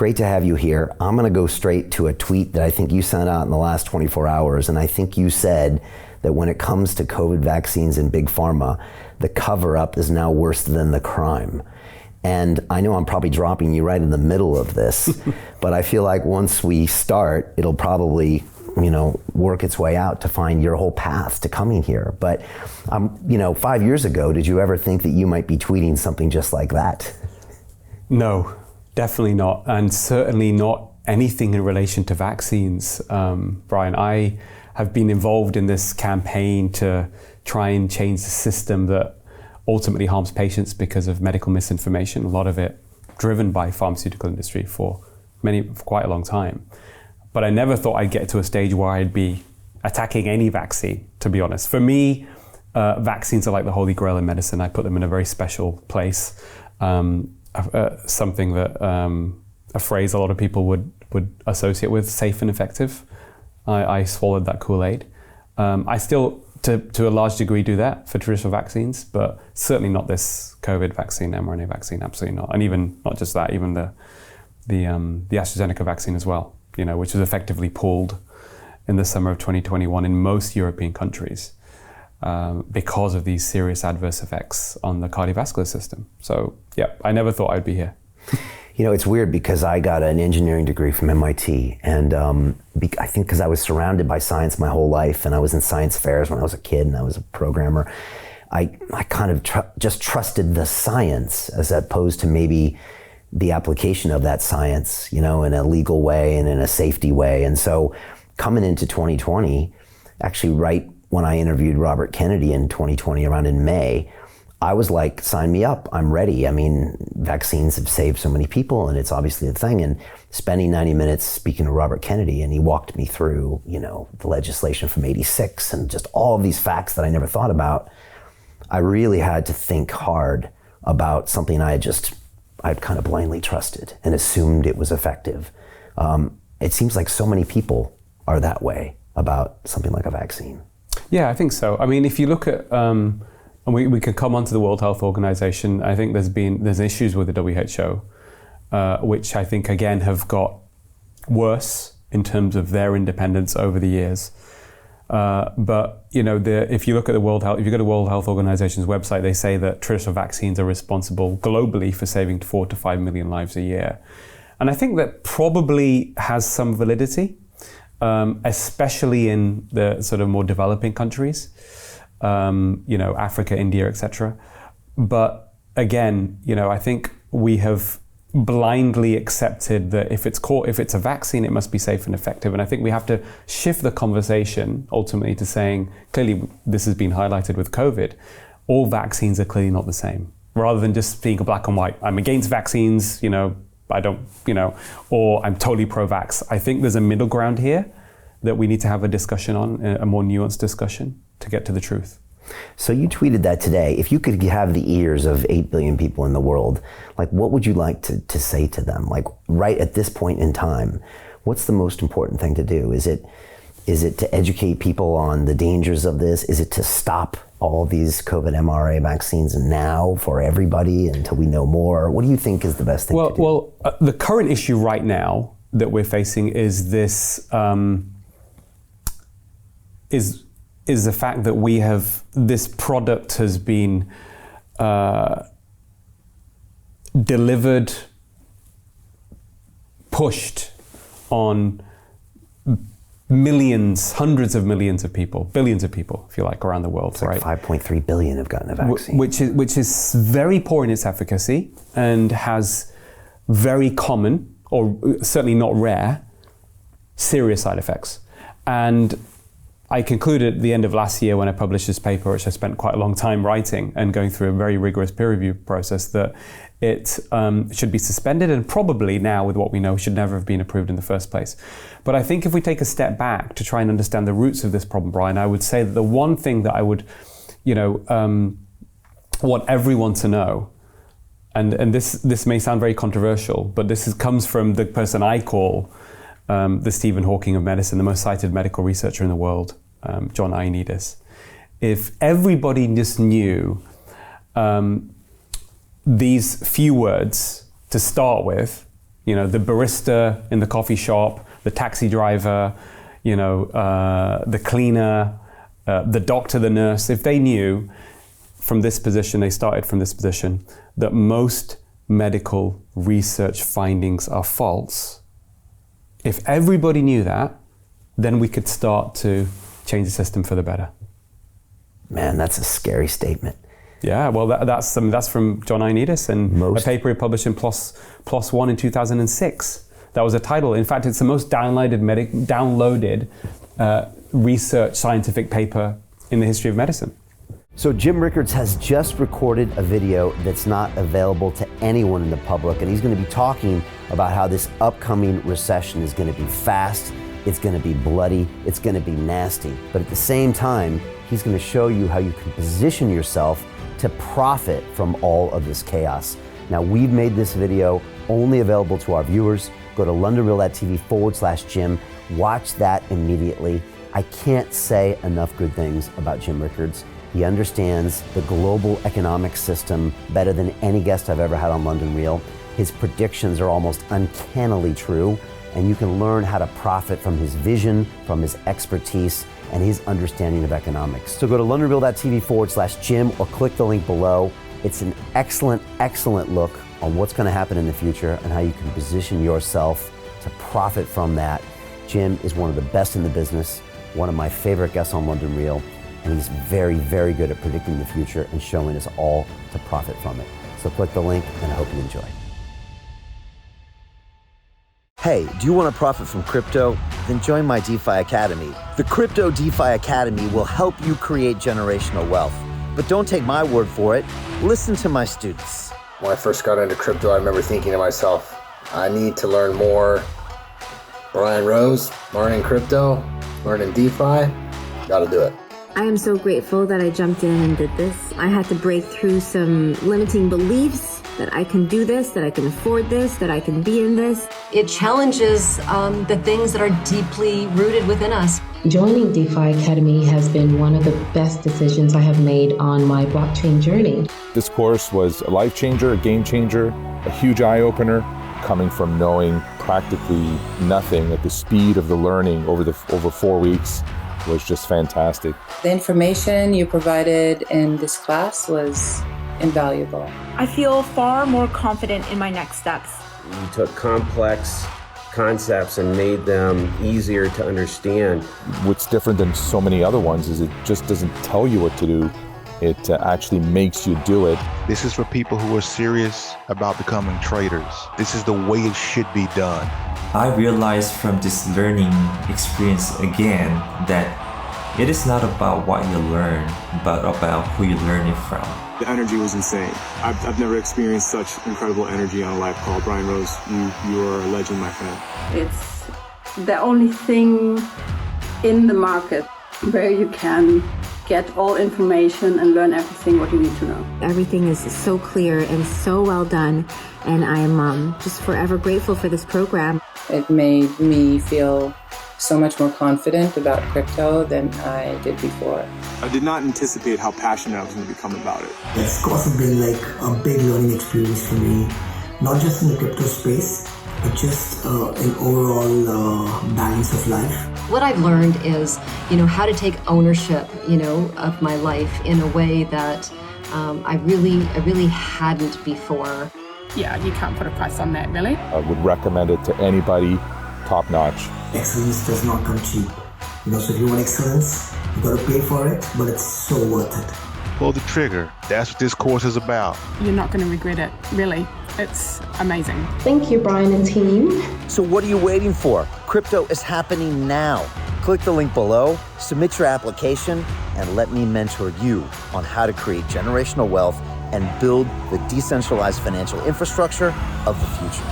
great to have you here. I'm going to go straight to a tweet that I think you sent out in the last 24 hours. And I think you said that when it comes to COVID vaccines and big pharma, the cover-up is now worse than the crime. And I know I'm probably dropping you right in the middle of this, but I feel like once we start, it'll probably, work its way out to find your whole path to coming here. But, 5 years ago, did you ever think that you might be tweeting something just like that? No, definitely not. And certainly not anything in relation to vaccines. Brian, I have been involved in this campaign to try and change the system that ultimately harms patients because of medical misinformation, a lot of it driven by pharmaceutical industry for quite a long time. But I never thought I'd get to a stage where I'd be attacking any vaccine, to be honest. For me, vaccines are like the holy grail in medicine. I put them in a very special place. Something that, a phrase a lot of people would associate with safe and effective. I swallowed that Kool-Aid. I still, to a large degree, do that for traditional vaccines, but certainly not this COVID vaccine, mRNA vaccine, absolutely not. And even not just that, even the AstraZeneca vaccine as well, which was effectively pulled in the summer of 2021 in most European countries because of these serious adverse effects on the cardiovascular system. So yeah, I never thought I'd be here. It's weird because I got an engineering degree from MIT, and I think because I was surrounded by science my whole life, and I was in science fairs when I was a kid, and I was a programmer, I kind of just trusted the science as opposed to maybe the application of that science, in a legal way and in a safety way. And so coming into 2020, actually right when I interviewed Robert Kennedy in 2020, around in May, I was like, sign me up, I'm ready. I mean, vaccines have saved so many people and it's obviously a thing. And spending 90 minutes speaking to Robert Kennedy, and he walked me through, the legislation from '86 and just all of these facts that I never thought about. I really had to think hard about something I'd kind of blindly trusted and assumed it was effective. It seems like so many people are that way about something like a vaccine. Yeah, I think so. I mean, if you look at, and we could come on to the World Health Organization. I think there's issues with the WHO, which I think again have got worse in terms of their independence over the years. But if you look at if you go to World Health Organization's website, they say that traditional vaccines are responsible globally for saving 4 to 5 million lives a year. And I think that probably has some validity, especially in the sort of more developing countries. Africa, India, etc. But again, I think we have blindly accepted that if it's a vaccine, it must be safe and effective. And I think we have to shift the conversation ultimately to saying, clearly this has been highlighted with COVID, all vaccines are clearly not the same. Rather than just being a black and white, I'm against vaccines, I don't, or I'm totally pro-vax. I think there's a middle ground here that we need to have a discussion on, a more nuanced discussion to get to the truth. So you tweeted that today. If you could have the ears of 8 billion people in the world, what would you like to say to them? Right at this point in time, what's the most important thing to do? Is it to educate people on the dangers of this? Is it to stop all these COVID mRNA vaccines now for everybody until we know more? What do you think is the best thing to do? Well, the current issue right now that we're facing is this, is the fact that this product has been delivered, pushed on millions, hundreds of millions of people, billions of people, if you like, around the world. It's right? 5.3 billion have gotten a vaccine. Which is very poor in its efficacy and has very common, or certainly not rare, serious side effects. And I concluded at the end of last year when I published this paper, which I spent quite a long time writing and going through a very rigorous peer review process, that it should be suspended and probably now, with what we know, should never have been approved in the first place. But I think if we take a step back to try and understand the roots of this problem, Brian, I would say that the one thing that I would, want everyone to know, and this may sound very controversial, but this comes from the person I call the Stephen Hawking of medicine, the most cited medical researcher in the world, John Ioannidis. If everybody just knew these few words to start with, You know, the barista in the coffee shop, the taxi driver, you know, the cleaner, the doctor, the nurse, if they knew from this position, they started from this position, that most medical research findings are false, if everybody knew that, then we could start to change the system for the better. Man, that's a scary statement. Yeah, well, that's from John Ioannidis and a paper he published in PLOS One in 2006. That was a title. In fact, it's the most downloaded research scientific paper in the history of medicine. So Jim Rickards has just recorded a video that's not available to anyone in the public, and he's going to be talking about how this upcoming recession is going to be fast, it's going to be bloody, it's going to be nasty. But at the same time, he's going to show you how you can position yourself to profit from all of this chaos. Now, we've made this video only available to our viewers. Go to londonreal.tv/Jim. Watch that immediately. I can't say enough good things about Jim Rickards. He understands the global economic system better than any guest I've ever had on London Real. His predictions are almost uncannily true, and you can learn how to profit from his vision, from his expertise, and his understanding of economics. So go to londonreal.tv/Jim or click the link below. It's an excellent, excellent look on what's going to happen in the future and how you can position yourself to profit from that. Jim is one of the best in the business, one of my favorite guests on London Real, and he's very, very good at predicting the future and showing us all to profit from it. So click the link, and I hope you enjoy. Hey, do you want to profit from crypto? Then join my DeFi Academy. The Crypto DeFi Academy will help you create generational wealth. But don't take my word for it. Listen to my students. When I first got into crypto, I remember thinking to myself, I need to learn more. Brian Rose, learning crypto, learning DeFi, gotta do it. I am so grateful that I jumped in and did this. I had to break through some limiting beliefs that I can do this, that I can afford this, that I can be in this. It challenges the things that are deeply rooted within us. Joining DeFi Academy has been one of the best decisions I have made on my blockchain journey. This course was a life changer, a game changer, a huge eye-opener, coming from knowing practically nothing at the speed of the learning over 4 weeks was just fantastic. The information you provided in this class was invaluable. I feel far more confident in my next steps. You took complex concepts and made them easier to understand. What's different than so many other ones is it just doesn't tell you what to do. It actually makes you do it. This is for people who are serious about becoming traders. This is the way it should be done. I realized from this learning experience again that it is not about what you learn, but about who you learn it from. The energy was insane. I've never experienced such incredible energy on a live call. Brian Rose, you are a legend, my friend. It's the only thing in the market where you can get all information and learn everything what you need to know. Everything is so clear and so well done, and I'm just forever grateful for this program. It made me feel so much more confident about crypto than I did before. I did not anticipate how passionate I was going to become about it. It's also been like a big learning experience for me, not just in the crypto space, but just an overall balance of life. What I've learned is, how to take ownership, of my life in a way that I really hadn't before. Yeah, you can't put a price on that, really. I would recommend it to anybody, top notch. Excellence does not come cheap. So if you want excellence, you gotta pay for it, but it's so worth it. Pull the trigger. That's what this course is about. You're not going to regret it, really. It's amazing. Thank you, Brian and team. So what are you waiting for? Crypto is happening now. Click the link below, submit your application, and let me mentor you on how to create generational wealth and build the decentralized financial infrastructure of the future.